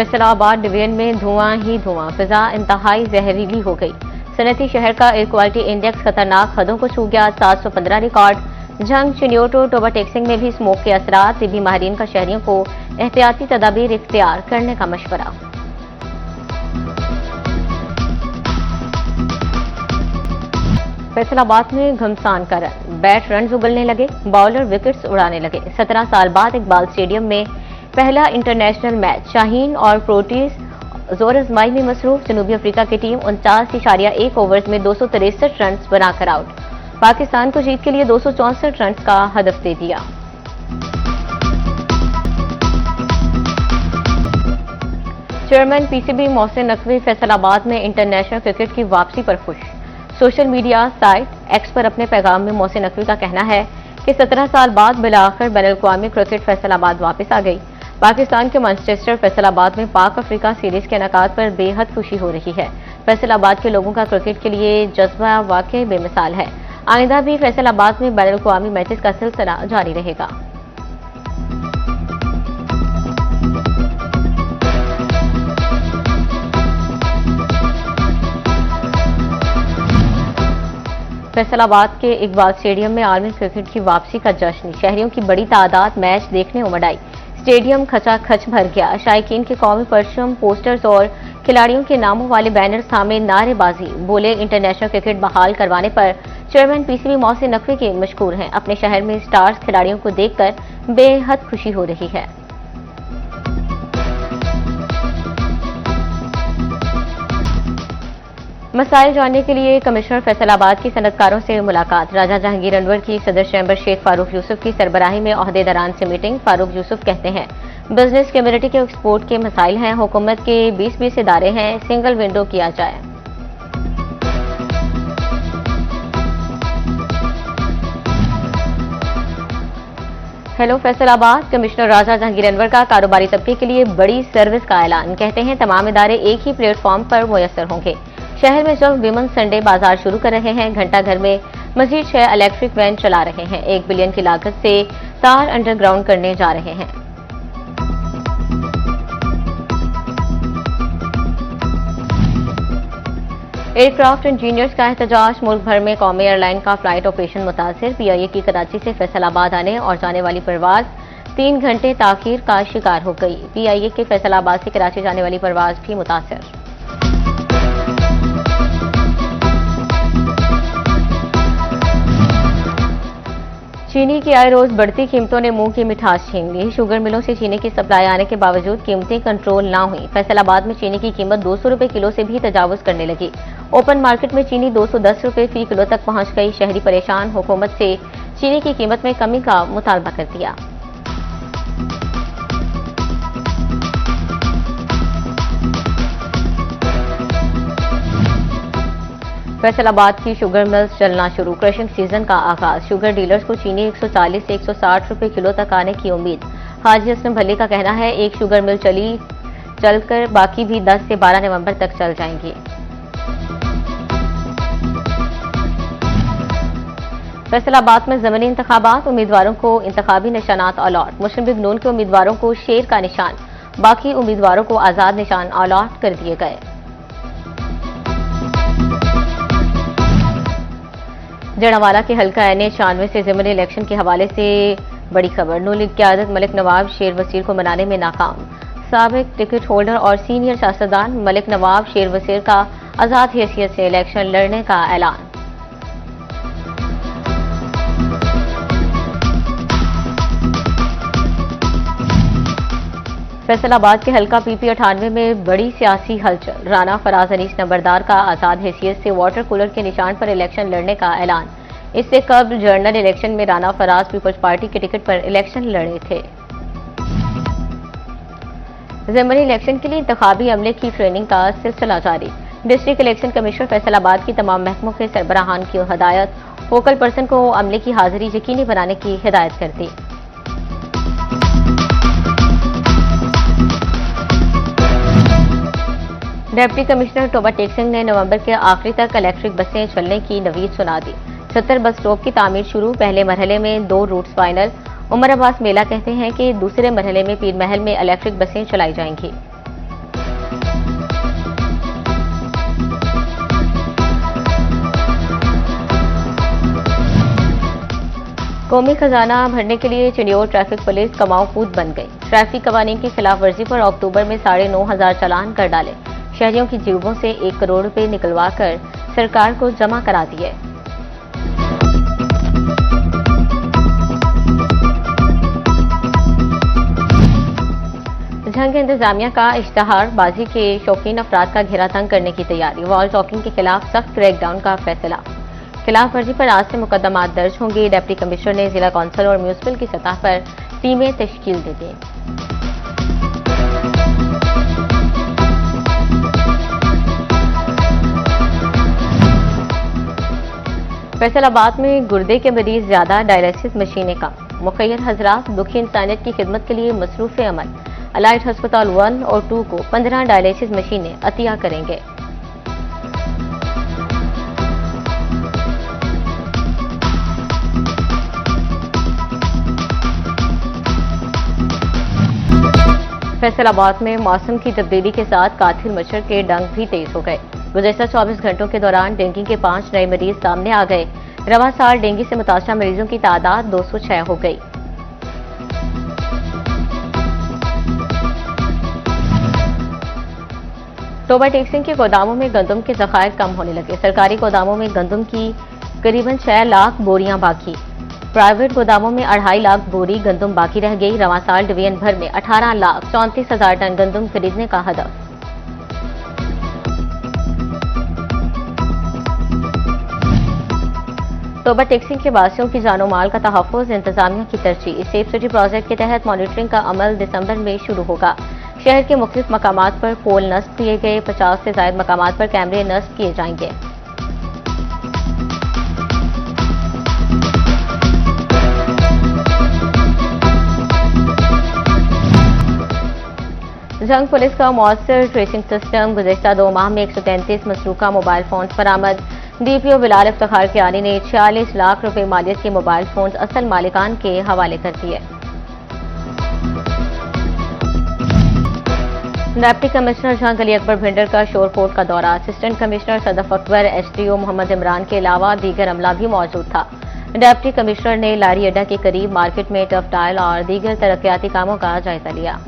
Faisalabad division में धुआं ही धुआं, फिजा इंतहाई जहरीली हो गई। सनती शहर का एयर क्वालिटी इंडेक्स खतरनाक हदों को छू गया। 715 रिकॉर्ड। झंग, चिन्योटो, टोबा टेक्सिंग में भी स्मोक के असरात। तिब्बी माहिरीन का शहरियों को एहतियाती तदाबीर इख्तियार करने का मशवरा। फैसलाबाद में घमसान का रन, बैट रन उगलने लगे, बॉलर विकेट्स उड़ाने लगे। 17 साल बाद इकबाल स्टेडियम में पहला इंटरनेशनल मैच। शाहीन और प्रोटीज जोर आजमाई में मसरूफ। जनूबी अफ्रीका की टीम 49.1 ओवर्स में 263 रन बनाकर आउट। पाकिस्तान को जीत के लिए 264 रन का हदफ दे दिया। चेयरमैन पीसीबी मोहसिन नकवी फैसलाबाद में इंटरनेशनल क्रिकेट की वापसी पर खुश। सोशल मीडिया साइट एक्स पर अपने पैगाम में मोहसिन नकवी का कहना है कि 17 साल बाद बिलाखिर बैनुल-अक़वामी क्रिकेट फैसलाबाद वापस आ गई। पाकिस्तान के मैनचेस्टर फैसलाबाद में पाक अफ्रीका सीरीज के इनेकाद पर बेहद खुशी हो रही है। फैसलाबाद के लोगों का क्रिकेट के लिए जज्बा वाकई बेमिसाल है। आइंदा भी फैसलाबाद में बैनुल-अक़वामी मैचेस का सिलसिला जारी रहेगा। फैसलाबाद के इकबाल स्टेडियम में आलमी क्रिकेट की वापसी का जश्न। शहरियों की बड़ी तादाद मैच देखने उमड़ आई। स्टेडियम खचाखच भर गया। शायकीन के कौमी परचम, पोस्टर्स और खिलाड़ियों के नामों वाले बैनर्स थामे नारेबाजी बोले। इंटरनेशनल क्रिकेट बहाल करवाने पर चेयरमैन पीसीबी मोहसिन नकवी के मशकूर हैं। अपने शहर में स्टार्स खिलाड़ियों को देखकर बेहद खुशी हो रही है। मसाइल जानने के लिए कमिश्नर फैसलाबाद की सनतकारों से मुलाकात। राजा जहांगीर अनवर की सदर चैम्बर शेख फारूक यूसुफ की सरबराही में ओहदेदारान से मीटिंग। फारूक यूसुफ कहते हैं बिजनेस कम्युनिटी के एक्सपोर्ट के मसाइल हैं, हुकूमत के 20 इदारे हैं, सिंगल विंडो किया जाए। हेलो फैसलाबाद, कमिश्नर राजा जहांगीर अनवर का कारोबारी तबके के लिए बड़ी सर्विस का ऐलान। कहते हैं तमाम इदारे एक ही प्लेटफॉर्म पर मुयस्सर होंगे। शहर में जब विमन संडे बाजार शुरू कर रहे हैं। घंटा घर में मजीद 6 इलेक्ट्रिक वैन चला रहे हैं। 1 बिलियन की लागत से तार अंडरग्राउंड करने जा रहे हैं। एयरक्राफ्ट इंजीनियर्स का एहतजाज। मुल्क भर में कौमी एयरलाइन का फ्लाइट ऑपरेशन मुतासिर। पीआईए की कराची से फैसलाबाद आने और जाने वाली परवाज 3 घंटे ताखीर का शिकार हो गई। पीआईए के फैसलाबाद से कराची जाने वाली परवाज भी मुतासिर। चीनी की आए रोज बढ़ती कीमतों ने मुंह की मिठास छीन ली। शुगर मिलों से चीनी की सप्लाई आने के बावजूद कीमतें कंट्रोल ना हुई। फैसलाबाद में चीनी की कीमत 200 रुपए किलो से भी तजावुज करने लगी। ओपन मार्केट में चीनी 210 रुपए फी किलो तक पहुंच गई। शहरी परेशान, हुकूमत से चीनी की कीमत में कमी का मुतालबा कर दिया। फैसलाबाद की शुगर मिल्स चलना शुरू। क्रशिंग सीजन का आगाज। शुगर डीलर्स को चीनी 140 से 160 रुपए किलो तक आने की उम्मीद। हाजी असलम भल्ले का कहना है एक शुगर मिल चलकर बाकी भी 10 से 12 नवंबर तक चल जाएंगी। फैसलाबाद में ज़मीनी इंतखाबात। उम्मीदवारों को इंतखाबी निशानात अलॉट। मुस्लिम लीग नून के उम्मीदवारों को शेर का निशान, बाकी उम्मीदवारों को आजाद निशान अलॉट कर दिए गए। जड़ावाला के हल्का NH-96 से ज़मीनी इलेक्शन के हवाले से बड़ी खबर। नून लीग क़यादत मलिक नवाब शेर वसीर को मनाने में नाकाम। साबिक टिकट होल्डर और सीनियर सियासतदान मलिक नवाब शेर वसीर का आज़ाद हैसियत से इलेक्शन लड़ने का ऐलान। फैसलाबाद के हल्का PP-98 में बड़ी सियासी हलचल। राना फराज अनीस नंबरदार का आज़ाद हैसियत से वाटर कूलर के निशान पर इलेक्शन लड़ने का ऐलान। इससे कबल जनरल इलेक्शन में राना फराज पीपल्स पार्टी के टिकट पर इलेक्शन लड़े थे। ज़मीनी इलेक्शन के लिए इंतखाबी अमले की ट्रेनिंग का सिलसिला जारी। डिस्ट्रिक्ट इलेक्शन कमिश्नर फैसलाबाद की तमाम महकमों के सरबराहान की हदायत। फोकल पर्सन को अमले की हाजिरी यकीनी बनाने की हिदायत कर दी। डिप्टी कमिश्नर टोबा टेक्सिंग ने नवंबर के आखिरी तक इलेक्ट्रिक बसें चलने की नवीद सुना दी। 70 बस स्टॉप की तामीर शुरू। पहले मरहले में 2 रूट्स फाइनल। उमर अब्बास मेला कहते हैं कि दूसरे मरहले में पीर महल में इलेक्ट्रिक बसें चलाई जाएंगी। कौमी खजाना भरने के लिए चिड़ियोर ट्रैफिक पुलिस कमाऊ कूद बन गई। ट्रैफिक कवानीन की खिलाफ वर्जी पर अक्टूबर में 9,500 चालान कर डाले। शहरियों की जेबों से 1 करोड़ रुपए निकलवा कर सरकार को जमा करा दिए। झंग इंतजामिया का इश्तहारबाजी के शौकीन अफराद का घेरा तंग करने की तैयारी। वॉल टॉकिंग के खिलाफ सख्त क्रैकडाउन का फैसला। खिलाफ वर्जी पर आज से मुकदमात दर्ज होंगे। डिप्टी कमिश्नर ने जिला कौंसिल और म्यूनिसिपल की सतह पर टीमें तश्कील दे दी। फैसलाबाद में गुर्दे के मरीज ज्यादा, डायलिसिस मशीनें कम। मुखैर हजरात दुखी इंसानियत की खिदमत के लिए मसरूफ अमल। अलाइड अस्पताल 1 और 2 को 15 डायलिसिस मशीनें अतिया करेंगे। फैसलाबाद में मौसम की तब्दीली के साथ कातिल मच्छर के डंक भी तेज हो गए। गुज़श्ता 24 घंटों के दौरान डेंगू के 5 नए मरीज सामने आ गए। रवा साल डेंगू से मुतासरा मरीजों की तादाद 206 हो गई। टोबा टेक्सिंग के गोदामों में गंदम के ज़खायर कम होने लगे। सरकारी गोदामों में गंदम की करीबन 6 लाख बोरियां बाकी। प्राइवेट गोदामों में 2.5 लाख बोरी गंदम बाकी रह गई। रवा साल डिवीजन भर में 18,34,000 टन गंदम खरीदने का हदफ। टोबा टेक्सिंग के वासियों की जानो माल का तहफ़्फ़ुज़ इंतजामिया की तरजीह। सेफ सिटी प्रोजेक्ट के तहत मॉनिटरिंग का अमल दिसंबर में शुरू होगा। शहर के मुख्तलिफ मकामात पर पोल नस्ब किए गए। 50 से ज्यादा मकामात पर कैमरे नस्ब किए जाएंगे। जंग पुलिस का मौसर ट्रेसिंग सिस्टम। गुज़श्ता 2 माह में 133 मसरूका मोबाइल फोन बरामद। डीपीओ बिलाल इफ्तिखार कियानी ने 46 लाख रुपए मालियत के मोबाइल फोन असल मालिकान के हवाले कर दिए। डिप्टी कमिश्नर झंग अली अकबर भिंडर का शोरकोट का दौरा। Assistant commissioner Sadaf Akbar, S D O Mohammad Imran के अलावा दीगर अमला भी मौजूद था। डिप्टी कमिश्नर ने लारी अड्डा के करीब मार्केट में टफ टाइल और दीगर तरक्याती कामों का जायजा लिया।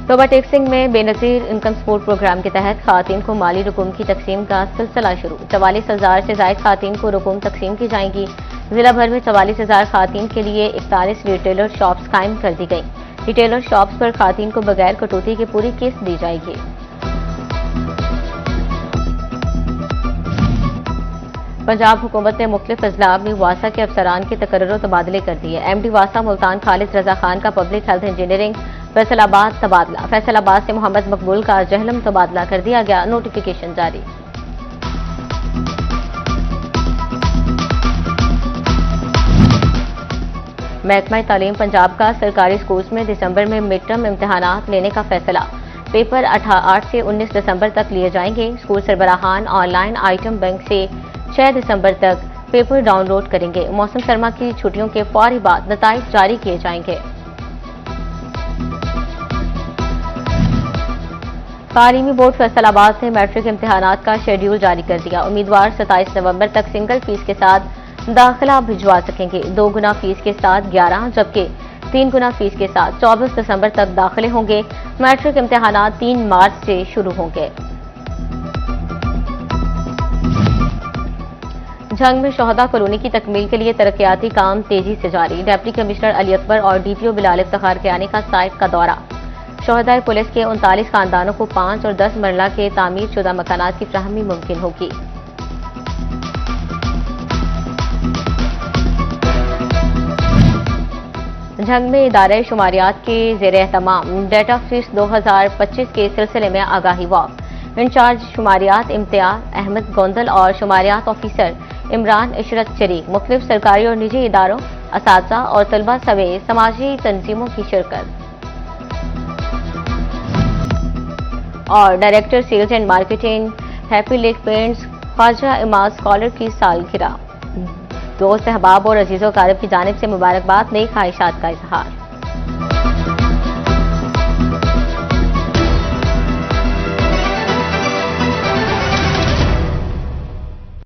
टोबा टेक्सिंग में बेनजीर इनकम सपोर्ट प्रोग्राम के तहत खातीन को माली रकूम की तकसीम का सिलसिला शुरू। 44,000 से ज्यादा खातीन को रकूम तकसीम की जाएंगी। जिला भर में 44,000 खातीन के लिए 41 रिटेलर शॉप्स कायम कर दी गई। रिटेलर शॉप्स पर खातीन को बगैर कटौती की पूरी किस्त दी जाएगी। पंजाब हुकूमत ने मुख्तलिफ अजला में वासा के अफसरान के तकर्रुर तबादले कर दिए। एमडी वासा मुल्तान खालिद रजा खान का पब्लिक हेल्थ इंजीनियरिंग फैसलाबाद तबादला। फैसलाबाद से मोहम्मद मकबूल का जहलम तबादला कर दिया गया। नोटिफिकेशन जारी। महकमा तालीम पंजाब का सरकारी स्कूल्स में दिसंबर में मिड टर्म इम्तिहानात लेने का फैसला। पेपर 8 से 19 दिसंबर तक लिए जाएंगे। स्कूल सरबराहान ऑनलाइन आइटम बैंक से 6 दिसंबर तक पेपर डाउनलोड करेंगे। मौसम सरमा की छुट्टियों के फौरी बाद नताइज जारी किए जाएंगे। तालीमी बोर्ड फैसलाबाद ने मैट्रिक इम्तिहानात का शेड्यूल जारी कर दिया। उम्मीदवार 27 नवंबर तक सिंगल फीस के साथ दाखिला भिजवा सकेंगे। 2 गुना फीस के साथ 11 जबकि 3 गुना फीस के साथ 24 दिसंबर तक दाखिले होंगे। मैट्रिक इम्तिहानात 3 मार्च से शुरू होंगे। झंग में शोहदा कॉलोनी की तकमील के लिए तरक्याती काम तेजी से जारी। डिप्टी कमिश्नर अली अकबर और डीपीओ बिलाल इफ्तिखार कियानी का साइट का दौरा। शोहदा पुलिस के 39 खानदानों को 5 और 10 मरला के तामीर शुदा मकानात की फ्राहमी मुमकिन होगी। झंग में इदारे शुमारियात के ज़ेर एहतमाम डेटा फीस 2025 के सिलसिले में आगाही वॉक। इंचार्ज शुमारियात इम्तियाज अहमद गोंदल और शुमारियात ऑफिसर इमरान इशरत शरीक, मुख्तलिफ सरकारी और निजी इदारों, असातिज़ा और तलबा समेत समाजी तंजीमों की शिरकत। और director sales and marketing happy lake paints Khwaja Imad scholar की सालगिरह। दोस्त अहबाब और अजीज़ों कारब की जानिब से मुबारकबाद, नई ख्वाहिशात का इजहार।